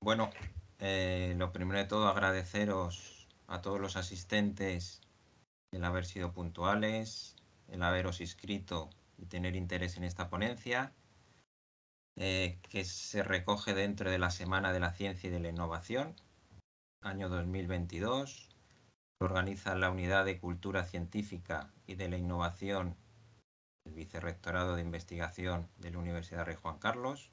Bueno, lo primero de todo agradeceros a todos los asistentes el haber sido puntuales, el haberos inscrito y tener interés en esta ponencia, que se recoge dentro de la Semana de la Ciencia y de la Innovación, año 2022. Lo organiza la Unidad de Cultura Científica y de la Innovación del Vicerrectorado de Investigación de la Universidad Rey Juan Carlos.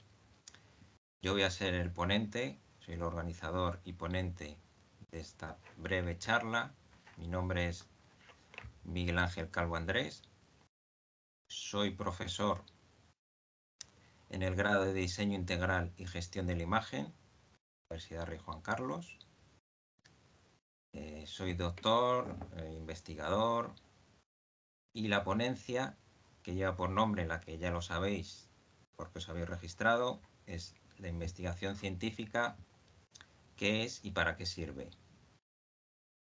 Yo voy a ser el ponente, soy el organizador y ponente de esta breve charla. Mi nombre es Miguel Ángel Calvo Andrés. Soy profesor en el grado de Diseño Integral y Gestión de la Imagen, Universidad Rey Juan Carlos. Soy doctor, investigador, y la ponencia que lleva por nombre, la que ya lo sabéis porque os habéis registrado, es la investigación científica, qué es y para qué sirve.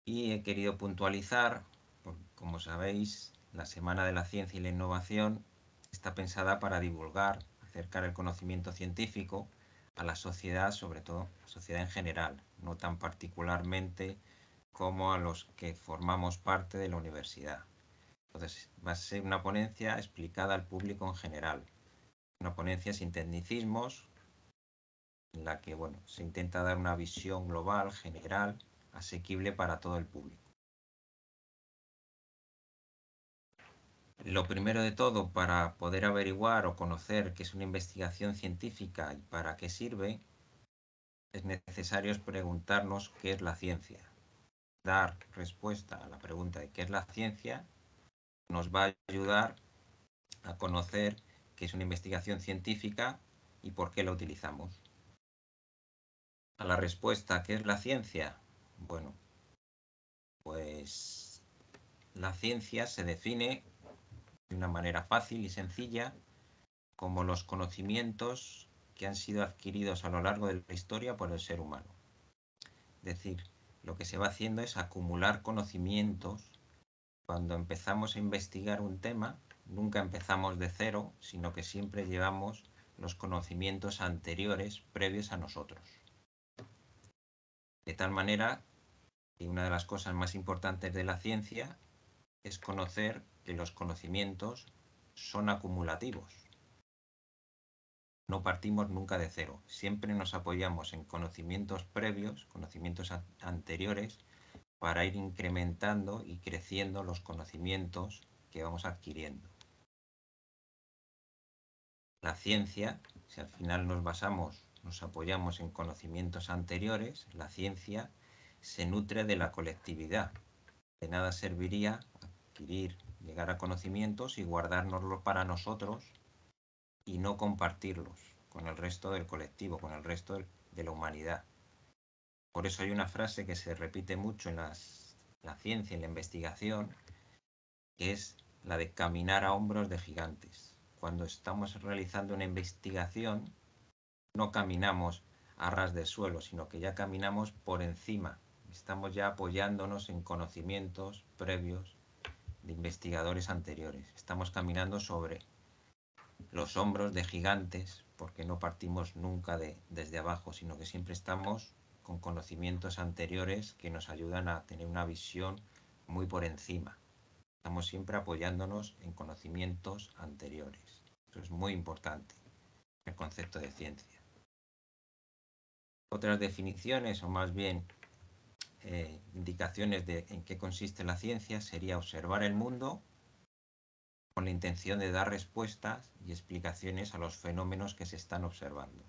Y he querido puntualizar, como sabéis, la Semana de la Ciencia y la Innovación está pensada para divulgar, acercar el conocimiento científico a la sociedad, sobre todo a la sociedad en general, no tan particularmente como a los que formamos parte de la universidad. Entonces, va a ser una ponencia explicada al público en general, una ponencia sin tecnicismos, en la que se intenta dar una visión global, general, asequible para todo el público. Lo primero de todo, para poder averiguar o conocer qué es una investigación científica y para qué sirve, es necesario preguntarnos qué es la ciencia. Dar respuesta a la pregunta de qué es la ciencia nos va a ayudar a conocer qué es una investigación científica y por qué la utilizamos. A la respuesta ¿qué es la ciencia? Bueno, pues la ciencia se define de una manera fácil y sencilla como los conocimientos que han sido adquiridos a lo largo de la historia por el ser humano. Es decir, lo que se va haciendo es acumular conocimientos. Cuando empezamos a investigar un tema, nunca empezamos de cero, sino que siempre llevamos los conocimientos anteriores previos a nosotros. De tal manera que una de las cosas más importantes de la ciencia es conocer que los conocimientos son acumulativos. No partimos nunca de cero, siempre nos apoyamos en conocimientos previos, conocimientos anteriores, para ir incrementando y creciendo los conocimientos que vamos adquiriendo. La ciencia, si al final nos apoyamos en conocimientos anteriores, la ciencia se nutre de la colectividad. De nada serviría adquirir, llegar a conocimientos y guardárnoslos para nosotros y no compartirlos con el resto del colectivo, con el resto de la humanidad. Por eso hay una frase que se repite mucho en la ciencia y la investigación, que es la de caminar a hombros de gigantes. Cuando estamos realizando una investigación, no caminamos a ras del suelo, sino que ya caminamos por encima. Estamos ya apoyándonos en conocimientos previos de investigadores anteriores. Estamos caminando sobre los hombros de gigantes, porque no partimos nunca desde abajo, sino que siempre estamos con conocimientos anteriores que nos ayudan a tener una visión muy por encima. Estamos siempre apoyándonos en conocimientos anteriores. Eso es muy importante, el concepto de ciencia. Otras definiciones, o más bien indicaciones de en qué consiste la ciencia, sería observar el mundo con la intención de dar respuestas y explicaciones a los fenómenos que se están observando.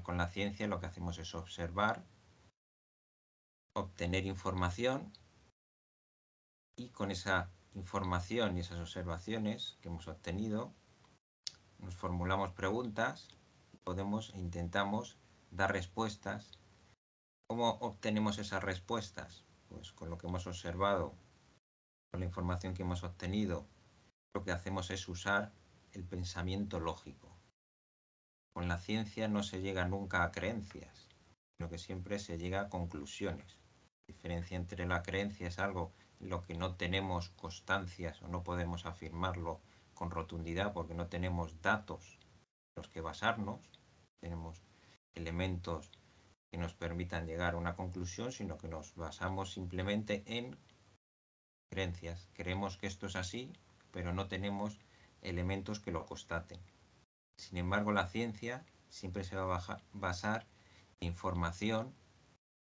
Con la ciencia lo que hacemos es observar, obtener información, y con esa información y esas observaciones que hemos obtenido nos formulamos preguntas, podemos e intentamos dar respuestas. ¿Cómo obtenemos esas respuestas? Pues con lo que hemos observado, con la información que hemos obtenido, lo que hacemos es usar el pensamiento lógico. Con la ciencia no se llega nunca a creencias, sino que siempre se llega a conclusiones. La diferencia entre la creencia es algo en lo que no tenemos constancias o no podemos afirmarlo con rotundidad porque no tenemos datos en los que basarnos. elementos que nos permitan llegar a una conclusión, sino que nos basamos simplemente en creencias. Creemos que esto es así, pero no tenemos elementos que lo constaten. Sin embargo, la ciencia siempre se va a basar en información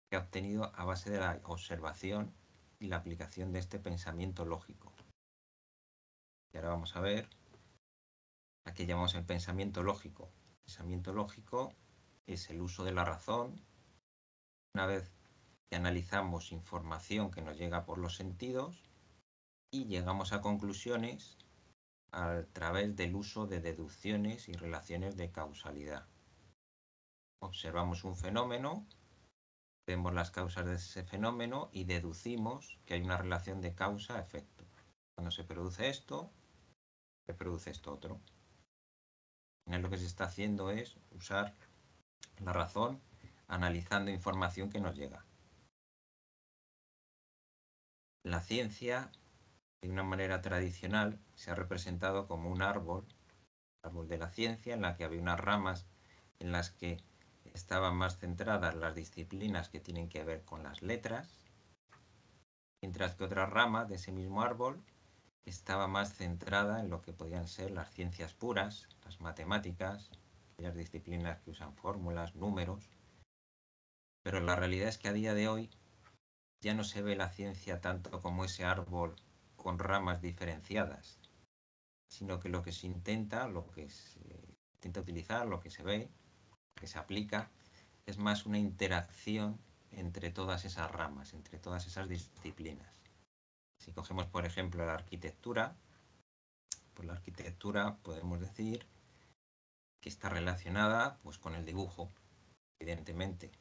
que ha obtenido a base de la observación y la aplicación de este pensamiento lógico. Y ahora vamos a ver a qué llamamos el pensamiento lógico. El pensamiento lógico es el uso de la razón. Una vez que analizamos información que nos llega por los sentidos y llegamos a conclusiones a través del uso de deducciones y relaciones de causalidad. Observamos un fenómeno, vemos las causas de ese fenómeno y deducimos que hay una relación de causa-efecto. Cuando se produce esto, se produce esto otro. Al final lo que se está haciendo es usar la razón analizando información que nos llega. La ciencia, de una manera tradicional, se ha representado como un árbol de la ciencia, en la que había unas ramas en las que estaban más centradas las disciplinas que tienen que ver con las letras, mientras que otra rama de ese mismo árbol estaba más centrada en lo que podían ser las ciencias puras, las matemáticas, aquellas disciplinas que usan fórmulas, números. Pero la realidad es que a día de hoy ya no se ve la ciencia tanto como ese árbol con ramas diferenciadas, sino que lo que se intenta, lo que se intenta utilizar, lo que se ve, que se aplica, es más una interacción entre todas esas ramas, entre todas esas disciplinas. Si cogemos, por ejemplo, la arquitectura, pues la arquitectura podemos decir que está relacionada pues, con el dibujo, evidentemente,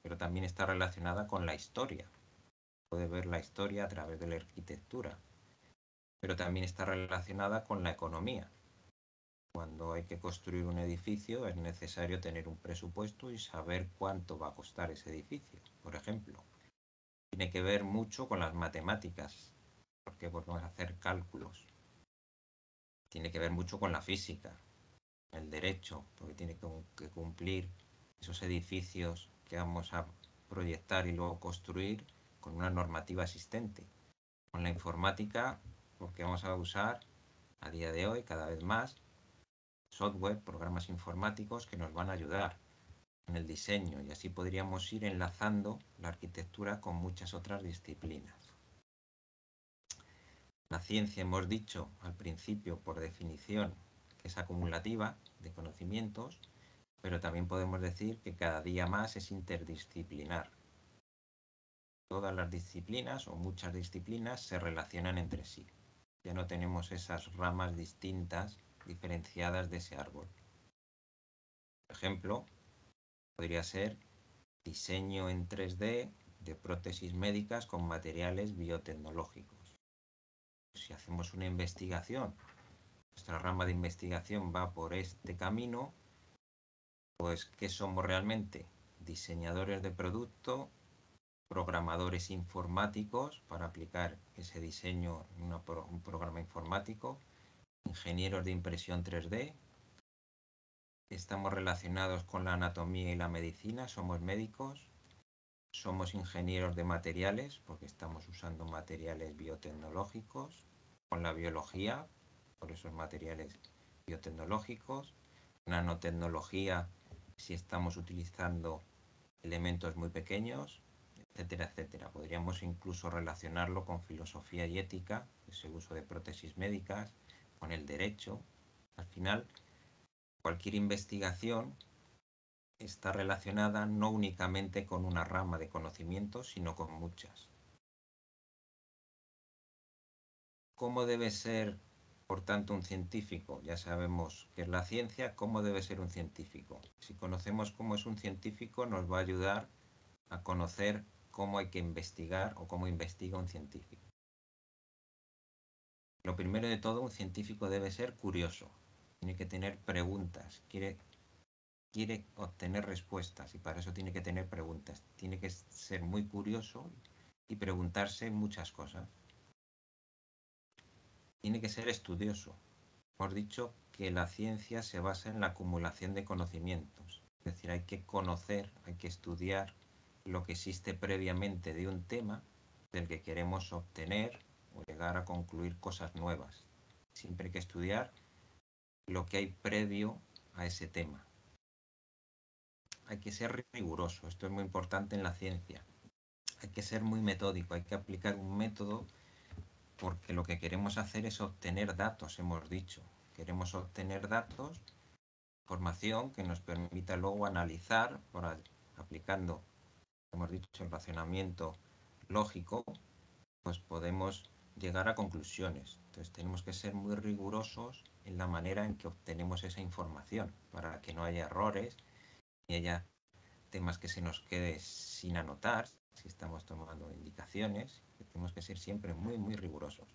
pero también está relacionada con la historia. Puede ver la historia a través de la arquitectura, pero también está relacionada con la economía. Cuando hay que construir un edificio es necesario tener un presupuesto y saber cuánto va a costar ese edificio, por ejemplo. Tiene que ver mucho con las matemáticas, porque vamos a hacer cálculos. Tiene que ver mucho con la física, el derecho, porque tiene que cumplir esos edificios que vamos a proyectar y luego construir con una normativa existente. Con la informática, porque vamos a usar a día de hoy cada vez más software, programas informáticos que nos van a ayudar en el diseño, y así podríamos ir enlazando la arquitectura con muchas otras disciplinas. La ciencia, hemos dicho al principio, por definición, que es acumulativa de conocimientos, pero también podemos decir que cada día más es interdisciplinar. Todas las disciplinas o muchas disciplinas se relacionan entre sí. Ya no tenemos esas ramas distintas, diferenciadas de ese árbol. Por ejemplo, podría ser diseño en 3D de prótesis médicas con materiales biotecnológicos. Si hacemos una investigación, nuestra rama de investigación va por este camino, pues ¿qué somos realmente? Diseñadores de producto, programadores informáticos para aplicar ese diseño en un programa informático, ingenieros de impresión 3D, estamos relacionados con la anatomía y la medicina, somos médicos, somos ingenieros de materiales porque estamos usando materiales biotecnológicos, con la biología, por esos materiales biotecnológicos, nanotecnología si estamos utilizando elementos muy pequeños, etcétera, etcétera. Podríamos incluso relacionarlo con filosofía y ética, ese uso de prótesis médicas, con el derecho. Al final, cualquier investigación está relacionada no únicamente con una rama de conocimiento, sino con muchas. ¿Cómo debe ser, por tanto, un científico? Ya sabemos qué es la ciencia, ¿cómo debe ser un científico? Si conocemos cómo es un científico, nos va a ayudar a conocer cómo hay que investigar o cómo investiga un científico. Lo primero de todo, un científico debe ser curioso, tiene que tener preguntas, quiere obtener respuestas y para eso tiene que tener preguntas, tiene que ser muy curioso y preguntarse muchas cosas. Tiene que ser estudioso. Hemos dicho que la ciencia se basa en la acumulación de conocimientos. Es decir, hay que conocer, hay que estudiar lo que existe previamente de un tema del que queremos obtener o llegar a concluir cosas nuevas. Siempre hay que estudiar lo que hay previo a ese tema. Hay que ser riguroso, esto es muy importante en la ciencia. Hay que ser muy metódico, hay que aplicar un método porque lo que queremos hacer es obtener datos, hemos dicho. Queremos obtener datos, información que nos permita luego analizar, aplicando, hemos dicho, el razonamiento lógico, pues podemos llegar a conclusiones. Entonces tenemos que ser muy rigurosos en la manera en que obtenemos esa información para que no haya errores ni haya temas que se nos quede sin anotar si estamos tomando indicaciones. Tenemos que ser siempre muy rigurosos.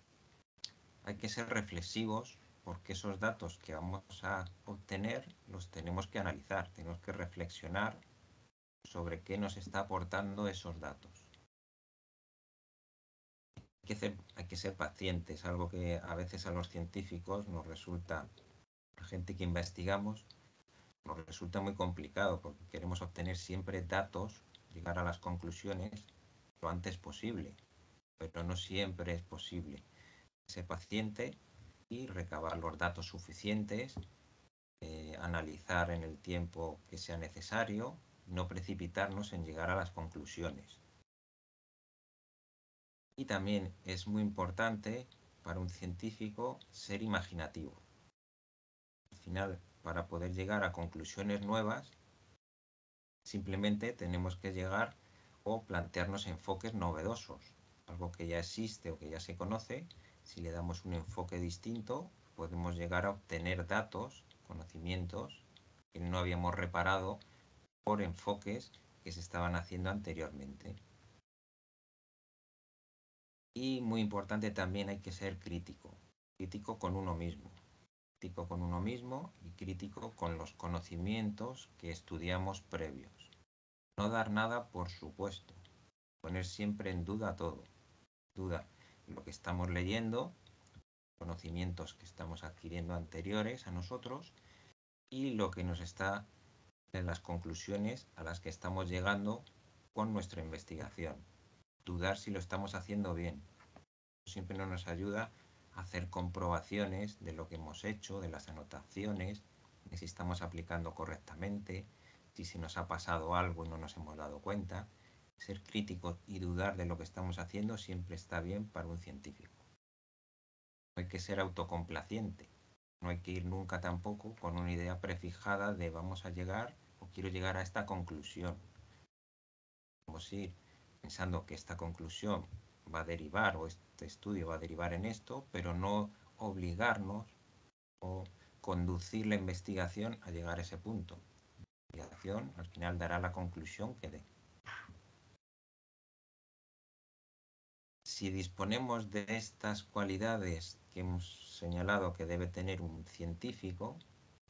Hay que ser reflexivos porque esos datos que vamos a obtener los tenemos que analizar, tenemos que reflexionar sobre qué nos está aportando esos datos. Hay que ser pacientes, algo que a veces a los científicos nos resulta, a la gente que investigamos, nos resulta muy complicado porque queremos obtener siempre datos, llegar a las conclusiones lo antes posible, pero no siempre es posible. Ser paciente y recabar los datos suficientes, analizar en el tiempo que sea necesario, no precipitarnos en llegar a las conclusiones. Y también es muy importante para un científico ser imaginativo. Al final, para poder llegar a conclusiones nuevas, simplemente tenemos que llegar o plantearnos enfoques novedosos. Algo que ya existe o que ya se conoce, si le damos un enfoque distinto, podemos llegar a obtener datos, conocimientos que no habíamos reparado por enfoques que se estaban haciendo anteriormente. Y muy importante también hay que ser crítico con uno mismo, crítico con uno mismo y crítico con los conocimientos que estudiamos previos. No dar nada por supuesto, poner siempre en duda todo, duda lo que estamos leyendo, conocimientos que estamos adquiriendo anteriores a nosotros y lo que nos está en las conclusiones a las que estamos llegando con nuestra investigación. Dudar si lo estamos haciendo bien. Siempre no nos ayuda a hacer comprobaciones de lo que hemos hecho, de las anotaciones, de si estamos aplicando correctamente, si se nos ha pasado algo y no nos hemos dado cuenta. Ser críticos y dudar de lo que estamos haciendo siempre está bien para un científico. No hay que ser autocomplaciente. No hay que ir nunca tampoco con una idea prefijada de vamos a llegar o quiero llegar a esta conclusión. Vamos a ir pensando que esta conclusión va a derivar o este estudio va a derivar en esto, pero no obligarnos o conducir la investigación a llegar a ese punto. La investigación al final dará la conclusión que dé. Si disponemos de estas cualidades que hemos señalado que debe tener un científico,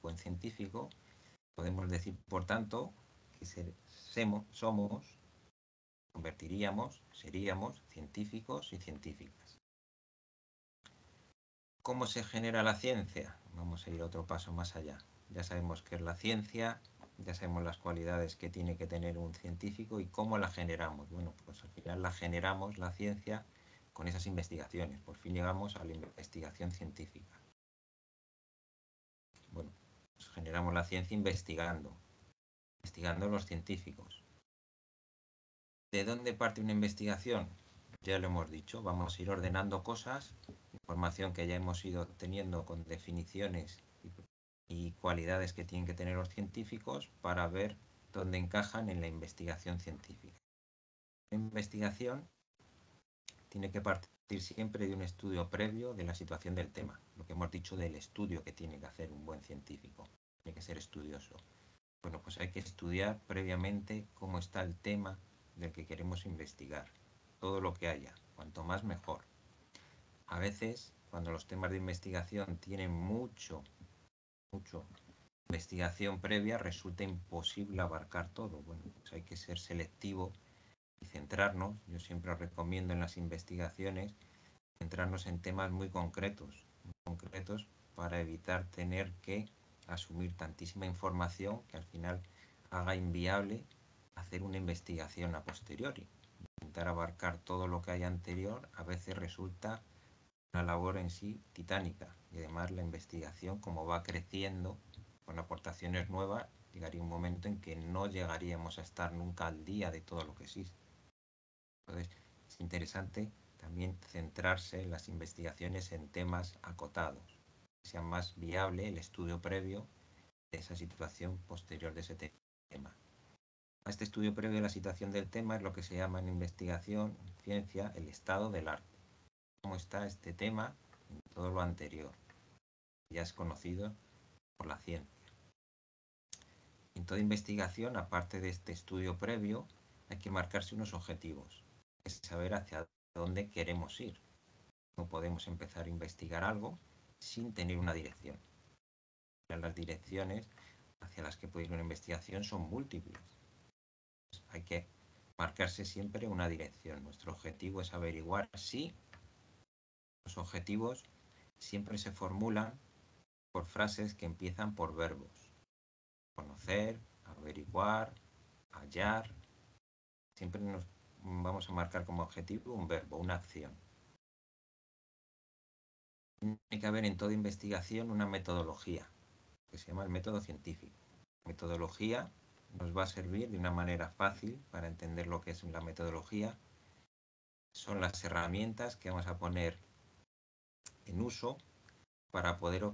buen científico, podemos decir, por tanto, que seríamos científicos y científicas. ¿Cómo se genera la ciencia? Vamos a ir otro paso más allá. Ya sabemos qué es la ciencia, ya sabemos las cualidades que tiene que tener un científico y cómo la generamos. Bueno, pues al final la generamos, la ciencia, con esas investigaciones. Por fin llegamos a la investigación científica. Bueno, pues generamos la ciencia investigando los científicos. ¿De dónde parte una investigación? Ya lo hemos dicho, vamos a ir ordenando cosas, información que ya hemos ido teniendo con definiciones y cualidades que tienen que tener los científicos para ver dónde encajan en la investigación científica. La investigación tiene que partir siempre de un estudio previo de la situación del tema, lo que hemos dicho del estudio que tiene que hacer un buen científico, tiene que ser estudioso. Bueno, pues hay que estudiar previamente cómo está el tema del que queremos investigar, todo lo que haya, cuanto más mejor. A veces, cuando los temas de investigación tienen mucho investigación previa, resulta imposible abarcar todo. Bueno, pues hay que ser selectivo y centrarnos. Yo siempre recomiendo en las investigaciones centrarnos en temas muy concretos para evitar tener que asumir tantísima información que al final haga inviable hacer una investigación a posteriori. Intentar abarcar todo lo que hay anterior a veces resulta una labor en sí titánica, y además la investigación, como va creciendo con aportaciones nuevas, llegaría un momento en que no llegaríamos a estar nunca al día de todo lo que existe. Entonces es interesante también centrarse en las investigaciones en temas acotados, que sea más viable el estudio previo de esa situación posterior de ese tema. A este estudio previo de la situación del tema es lo que se llama en investigación, en ciencia, el estado del arte. Cómo está este tema en todo lo anterior. Ya es conocido por la ciencia. En toda investigación, aparte de este estudio previo, hay que marcarse unos objetivos. Es saber hacia dónde queremos ir. No podemos empezar a investigar algo sin tener una dirección. Las direcciones hacia las que puede ir una investigación son múltiples. Hay que marcarse siempre una dirección. Nuestro objetivo es averiguar si los objetivos siempre se formulan por frases que empiezan por verbos. Conocer, averiguar, hallar. Siempre nos vamos a marcar como objetivo un verbo, una acción. Tiene que haber en toda investigación una metodología, que se llama el método científico. La metodología nos va a servir de una manera fácil para entender lo que es la metodología. Son las herramientas que vamos a poner en uso para poder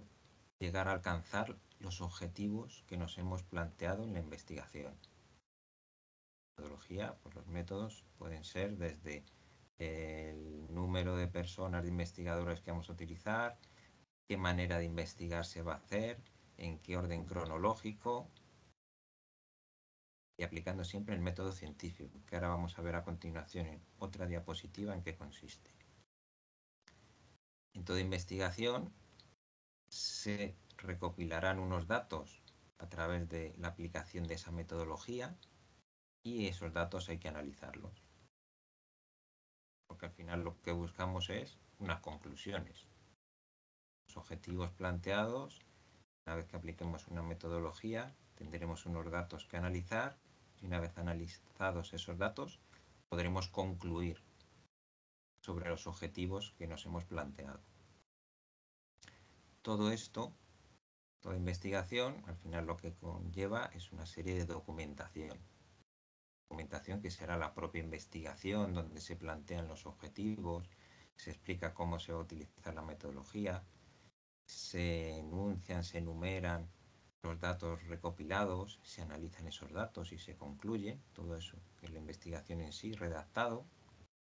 llegar a alcanzar los objetivos que nos hemos planteado en la investigación. Metodología, pues los métodos pueden ser desde el número de personas, de investigadores que vamos a utilizar, qué manera de investigar se va a hacer, en qué orden cronológico, y aplicando siempre el método científico, que ahora vamos a ver a continuación en otra diapositiva en qué consiste. En toda investigación se recopilarán unos datos a través de la aplicación de esa metodología y esos datos hay que analizarlos. Porque al final lo que buscamos es unas conclusiones. Los objetivos planteados, una vez que apliquemos una metodología, tendremos unos datos que analizar y una vez analizados esos datos podremos concluir sobre los objetivos que nos hemos planteado. Todo esto, toda investigación, al final lo que conlleva es una serie de documentación. Documentación que será la propia investigación, donde se plantean los objetivos, se explica cómo se va a utilizar la metodología, se enuncian, se enumeran los datos recopilados, se analizan esos datos y se concluye todo eso, que es la investigación en sí, redactado.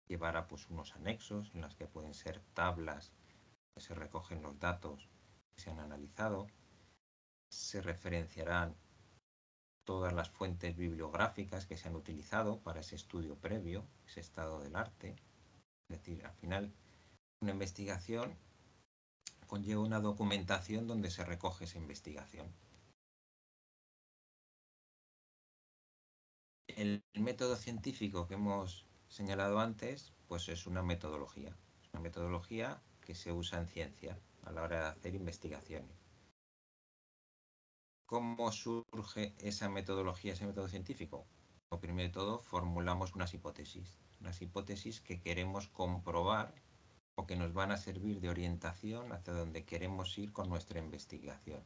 Llevará pues unos anexos en los que pueden ser tablas que se recogen los datos que se han analizado, se referenciarán todas las fuentes bibliográficas que se han utilizado para ese estudio previo, ese estado del arte. Es decir, al final una investigación conlleva una documentación donde se recoge esa investigación. El método científico que hemos señalado antes, pues es una metodología. Es una metodología que se usa en ciencia a la hora de hacer investigaciones. ¿Cómo surge esa metodología, ese método científico? Lo primero de todo, formulamos unas hipótesis que queremos comprobar o que nos van a servir de orientación hacia donde queremos ir con nuestra investigación.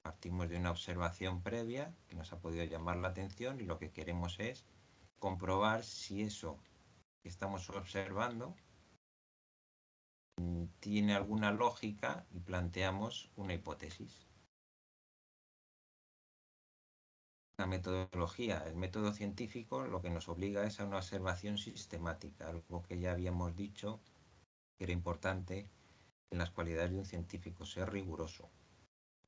Partimos de una observación previa que nos ha podido llamar la atención y lo que queremos es comprobar si eso que estamos observando tiene alguna lógica y planteamos una hipótesis. La metodología, el método científico, lo que nos obliga es a una observación sistemática, algo que ya habíamos dicho que era importante en las cualidades de un científico, ser riguroso.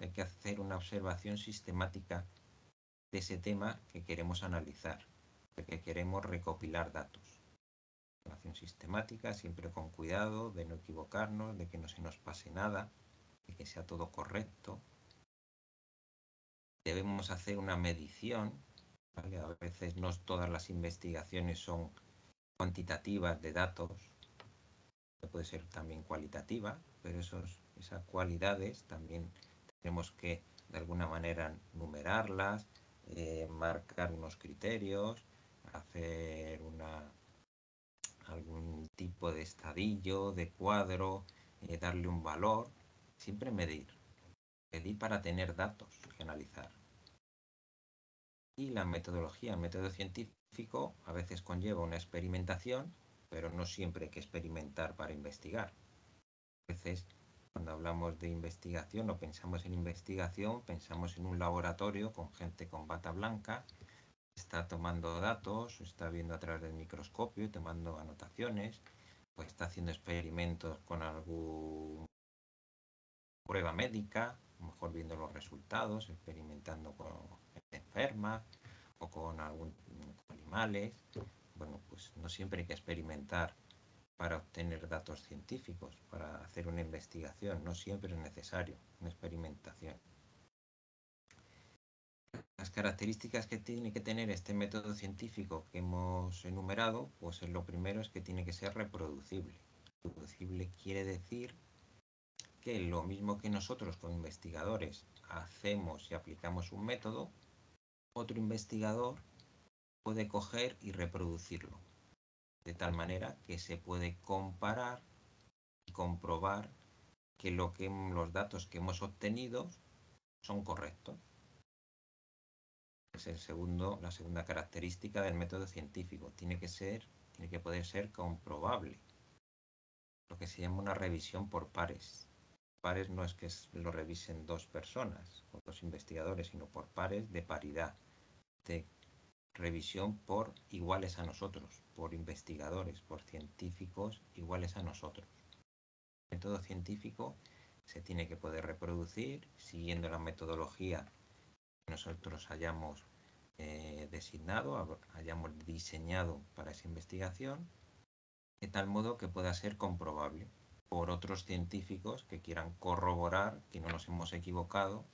Hay que hacer una observación sistemática de ese tema que queremos analizar, de que queremos recopilar datos. Observación sistemática, siempre con cuidado de no equivocarnos, de que no se nos pase nada, de que sea todo correcto. Debemos hacer una medición, ¿vale? A veces no todas las investigaciones son cuantitativas de datos, puede ser también cualitativa, pero esas cualidades también tenemos que de alguna manera numerarlas marcar unos criterios, hacer algún tipo de estadillo, de cuadro, darle un valor, siempre medir para tener datos que analizar. Y la metodología, el método científico a veces conlleva una experimentación, pero no siempre hay que experimentar para investigar. A veces cuando hablamos de investigación o pensamos en investigación, pensamos en un laboratorio con gente con bata blanca, está tomando datos, está viendo a través del microscopio y tomando anotaciones, o está haciendo experimentos con alguna prueba médica, a lo mejor viendo los resultados, experimentando con gente enferma o con animales. Bueno, pues no siempre hay que experimentar para obtener datos científicos, para hacer una investigación, no siempre es necesario una experimentación. Las características que tiene que tener este método científico que hemos enumerado, pues lo primero es que tiene que ser reproducible. Reproducible quiere decir que lo mismo que nosotros como investigadores hacemos y aplicamos un método, otro investigador puede coger y reproducirlo, de tal manera que se puede comparar y comprobar que los datos que hemos obtenido son correctos. Es la segunda característica del método científico. Tiene que poder ser comprobable. Lo que se llama una revisión por pares. Pares no es que lo revisen dos personas o dos investigadores, sino por pares de paridad, de revisión por iguales a nosotros, por investigadores, por científicos iguales a nosotros. El método científico se tiene que poder reproducir siguiendo la metodología que nosotros hayamos designado, hayamos diseñado para esa investigación, de tal modo que pueda ser comprobable por otros científicos que quieran corroborar que no nos hemos equivocado,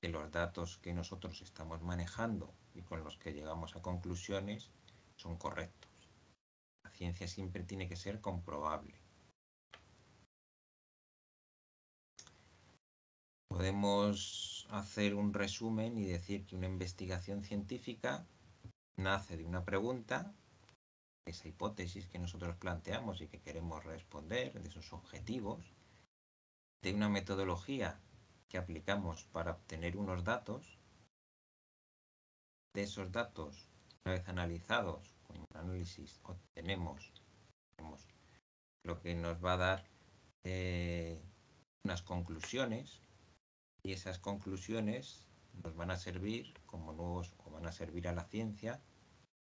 que los datos que nosotros estamos manejando y con los que llegamos a conclusiones son correctos. La ciencia siempre tiene que ser comprobable. Podemos hacer un resumen y decir que una investigación científica nace de una pregunta, esa hipótesis que nosotros planteamos y que queremos responder, de esos objetivos, de una metodología que aplicamos para obtener unos datos, de esos datos, una vez analizados con un análisis, obtenemos lo que nos va a dar unas conclusiones, y esas conclusiones nos van a servir como nuevos, o van a servir a la ciencia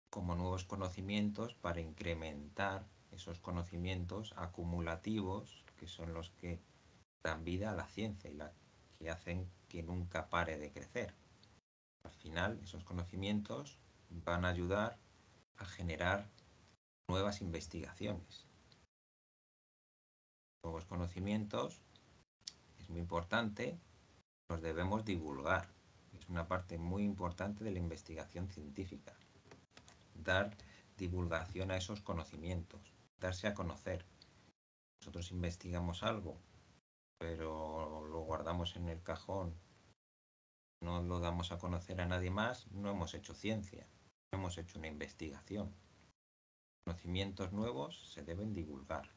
como nuevos conocimientos para incrementar esos conocimientos acumulativos, que son los que dan vida a la ciencia y que hacen que nunca pare de crecer. Al final, esos conocimientos van a ayudar a generar nuevas investigaciones. Nuevos conocimientos, es muy importante, los debemos divulgar. Es una parte muy importante de la investigación científica. Dar divulgación a esos conocimientos, darse a conocer. Nosotros investigamos algo, pero lo guardamos en el cajón, no lo damos a conocer a nadie más, no hemos hecho ciencia, no hemos hecho una investigación. Conocimientos nuevos se deben divulgar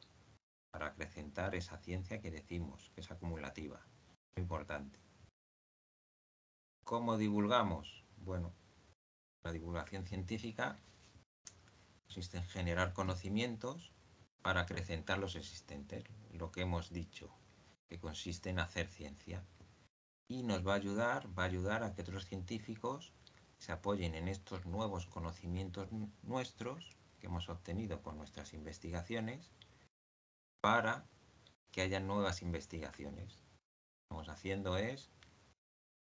para acrecentar esa ciencia que decimos, que es acumulativa. Muy importante. ¿Cómo divulgamos? Bueno, la divulgación científica consiste en generar conocimientos para acrecentar los existentes, lo que hemos dicho, que consiste en hacer ciencia. Y nos va a ayudar a que otros científicos se apoyen en estos nuevos conocimientos nuestros que hemos obtenido con nuestras investigaciones para que haya nuevas investigaciones. Lo que estamos haciendo es,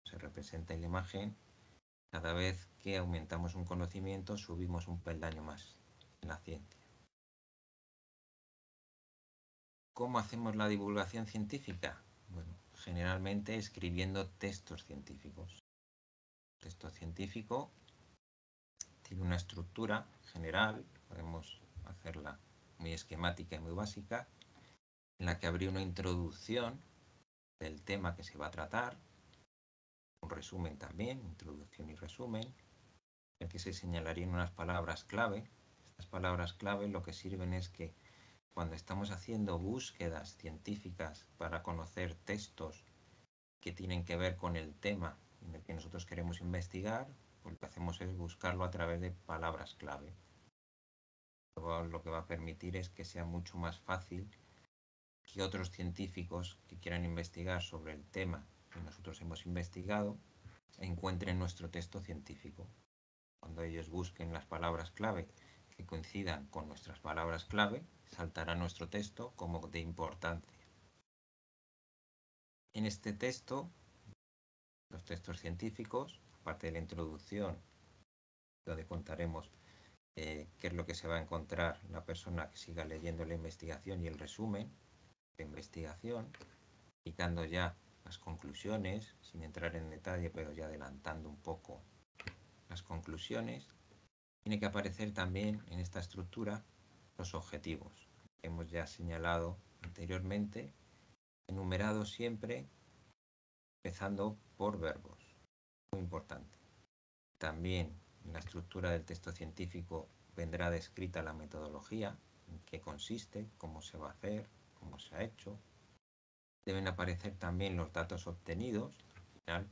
se representa en la imagen, cada vez que aumentamos un conocimiento subimos un peldaño más en la ciencia. ¿Cómo hacemos la divulgación científica? Bueno, generalmente escribiendo textos científicos. El texto científico tiene una estructura general, podemos hacerla muy esquemática y muy básica, en la que habría una introducción del tema que se va a tratar, un resumen también, introducción y resumen, en el que se señalarían unas palabras clave. Estas palabras clave lo que sirven es que cuando estamos haciendo búsquedas científicas para conocer textos que tienen que ver con el tema en el que nosotros queremos investigar, pues lo que hacemos es buscarlo a través de palabras clave. Lo que va a permitir es que sea mucho más fácil que otros científicos que quieran investigar sobre el tema que nosotros hemos investigado encuentren nuestro texto científico. Cuando ellos busquen las palabras clave que coincidan con nuestras palabras clave, saltará nuestro texto como de importancia. En este texto, los textos científicos, aparte de la introducción, donde contaremos qué es lo que se va a encontrar la persona que siga leyendo la investigación y el resumen de investigación, indicando ya las conclusiones, sin entrar en detalle, pero ya adelantando un poco las conclusiones, tiene que aparecer también en esta estructura los objetivos que hemos ya señalado anteriormente, enumerados siempre empezando por verbos. Muy importante. También en la estructura del texto científico vendrá descrita la metodología, en qué consiste, cómo se va a hacer, cómo se ha hecho. Deben aparecer también los datos obtenidos. Al final,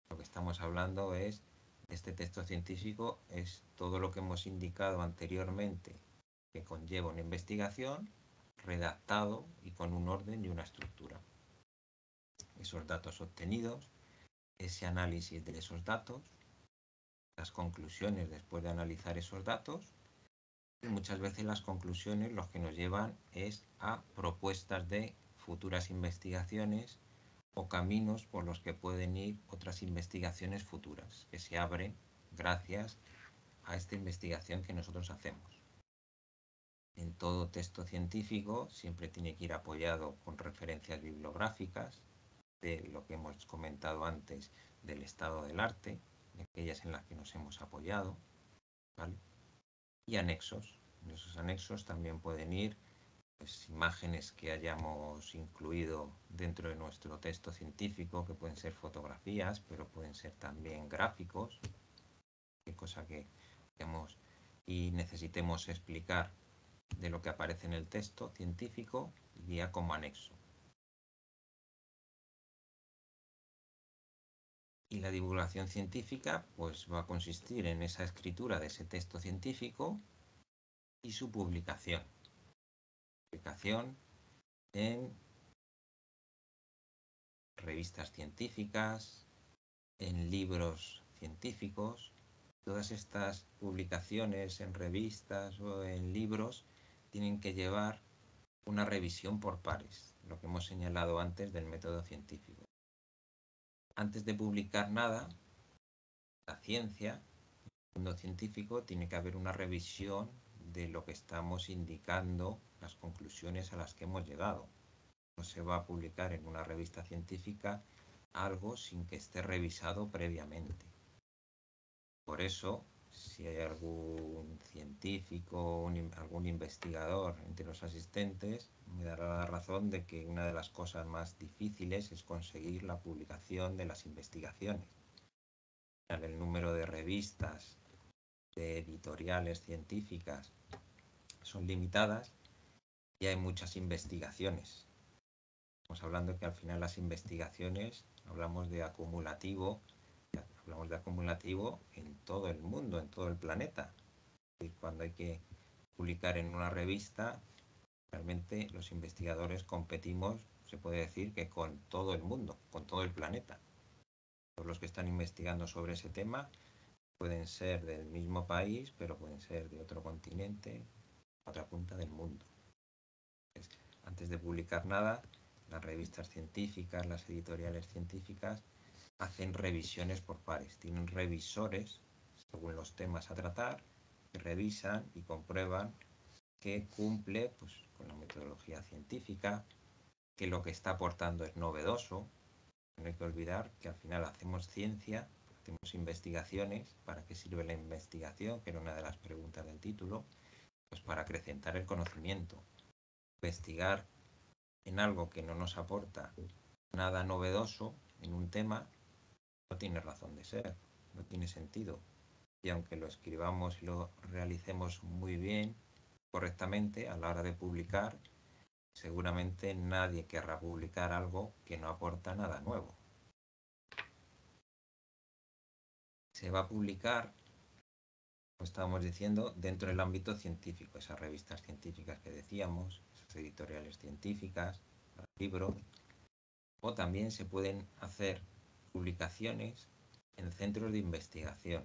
lo que estamos hablando es, este texto científico es todo lo que hemos indicado anteriormente que conlleva una investigación, redactado y con un orden y una estructura. Esos datos obtenidos, ese análisis de esos datos, las conclusiones después de analizar esos datos, y muchas veces las conclusiones lo que nos llevan es a propuestas de futuras investigaciones o caminos por los que pueden ir otras investigaciones futuras que se abren gracias a esta investigación que nosotros hacemos. En todo texto científico siempre tiene que ir apoyado con referencias bibliográficas de lo que hemos comentado antes del estado del arte, de aquellas en las que nos hemos apoyado, ¿vale? Y anexos. En esos anexos también pueden ir pues, imágenes que hayamos incluido dentro de nuestro texto científico, que pueden ser fotografías, pero pueden ser también gráficos, cosa que digamos, y necesitemos explicar de lo que aparece en el texto científico, iría como anexo. Y la divulgación científica pues va a consistir en esa escritura de ese texto científico y su publicación. Publicación en revistas científicas, en libros científicos. Todas estas publicaciones en revistas o en libros tienen que llevar una revisión por pares, lo que hemos señalado antes del método científico. Antes de publicar nada, la ciencia, el mundo científico, tiene que haber una revisión de lo que estamos indicando, las conclusiones a las que hemos llegado. No se va a publicar en una revista científica algo sin que esté revisado previamente. Por eso, si hay algún científico, algún investigador entre los asistentes, me dará la razón de que una de las cosas más difíciles es conseguir la publicación de las investigaciones. El número de revistas, de editoriales científicas son limitadas y hay muchas investigaciones. Estamos hablando que al final las investigaciones hablamos de acumulativo en todo el mundo, en todo el planeta. Y cuando hay que publicar en una revista, realmente los investigadores competimos, se puede decir que con todo el mundo, con todo el planeta. Todos los que están investigando sobre ese tema pueden ser del mismo país, pero pueden ser de otro continente, otra punta del mundo. Entonces, antes de publicar nada, las revistas científicas, las editoriales científicas, hacen revisiones por pares. Tienen revisores, según los temas a tratar, que revisan y comprueban que cumple pues, con la metodología científica, que lo que está aportando es novedoso. No hay que olvidar que al final hacemos ciencia, hacemos investigaciones. ¿Para qué sirve la investigación? Que era una de las preguntas del título. Pues para acrecentar el conocimiento. Investigar en algo que no nos aporta nada novedoso en un tema no tiene razón de ser, no tiene sentido. Y aunque lo escribamos y lo realicemos muy bien, correctamente, a la hora de publicar, seguramente nadie querrá publicar algo que no aporta nada nuevo. Se va a publicar, como estábamos diciendo, dentro del ámbito científico, esas revistas científicas que decíamos, esas editoriales científicas, libros, o también se pueden hacer publicaciones en centros de investigación.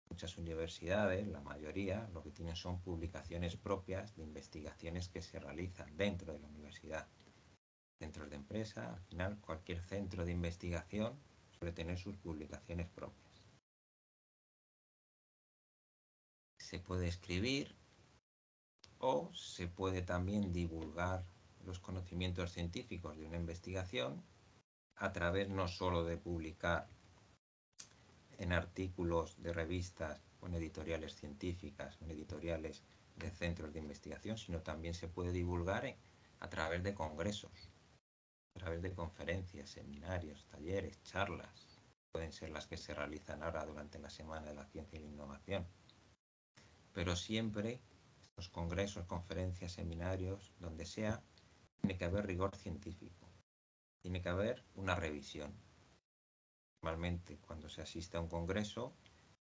Muchas universidades, la mayoría, lo que tienen son publicaciones propias de investigaciones que se realizan dentro de la universidad. Centros de empresa, al final, cualquier centro de investigación suele tener sus publicaciones propias. Se puede escribir o se puede también divulgar los conocimientos científicos de una investigación a través no solo de publicar en artículos de revistas o en editoriales científicas, en editoriales de centros de investigación, sino también se puede divulgar a través de congresos, a través de conferencias, seminarios, talleres, charlas. Pueden ser las que se realizan ahora durante la Semana de la Ciencia y la Innovación. Pero siempre, estos congresos, conferencias, seminarios, donde sea, tiene que haber rigor científico. Tiene que haber una revisión. Normalmente, cuando se asiste a un congreso,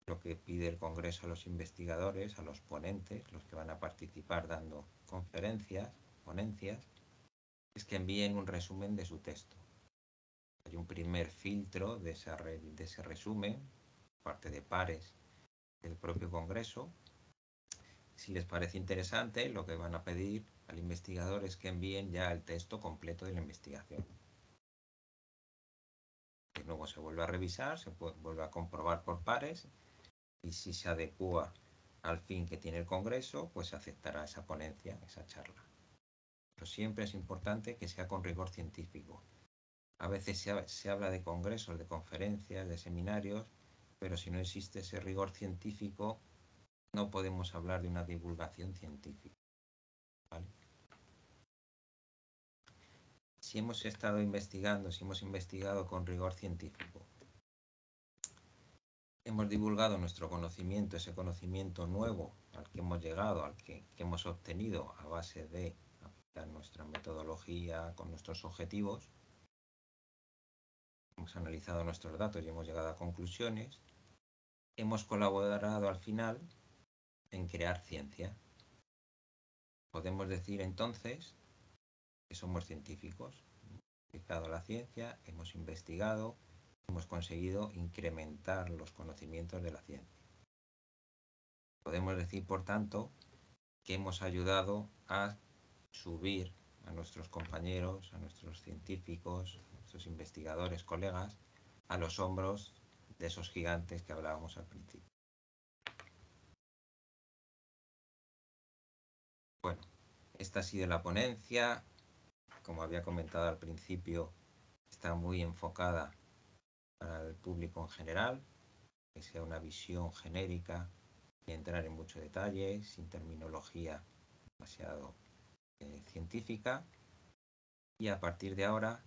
lo que pide el congreso a los investigadores, a los ponentes, los que van a participar dando conferencias, ponencias, es que envíen un resumen de su texto. Hay un primer filtro de ese resumen, parte de pares del propio congreso. Si les parece interesante, lo que van a pedir al investigador es que envíen ya el texto completo de la investigación. Que luego se vuelve a revisar, se vuelve a comprobar por pares y si se adecúa al fin que tiene el congreso, pues se aceptará esa ponencia, esa charla. Pero siempre es importante que sea con rigor científico. A veces se habla de congresos, de conferencias, de seminarios, pero si no existe ese rigor científico, no podemos hablar de una divulgación científica. ¿Vale? Si hemos estado investigando, si hemos investigado con rigor científico, hemos divulgado nuestro conocimiento, ese conocimiento nuevo al que hemos llegado, al que hemos obtenido a base de aplicar nuestra metodología con nuestros objetivos, hemos analizado nuestros datos y hemos llegado a conclusiones, hemos colaborado al final en crear ciencia. Podemos decir entonces que somos científicos. Hemos aplicado la ciencia, hemos investigado, hemos conseguido incrementar los conocimientos de la ciencia. Podemos decir, por tanto, que hemos ayudado a subir a nuestros compañeros, a nuestros científicos, a nuestros investigadores, colegas, a los hombros de esos gigantes que hablábamos al principio. Bueno, esta ha sido la ponencia. Como había comentado al principio, está muy enfocada para el público en general, que sea una visión genérica y entrar en mucho detalle, sin terminología demasiado científica. Y a partir de ahora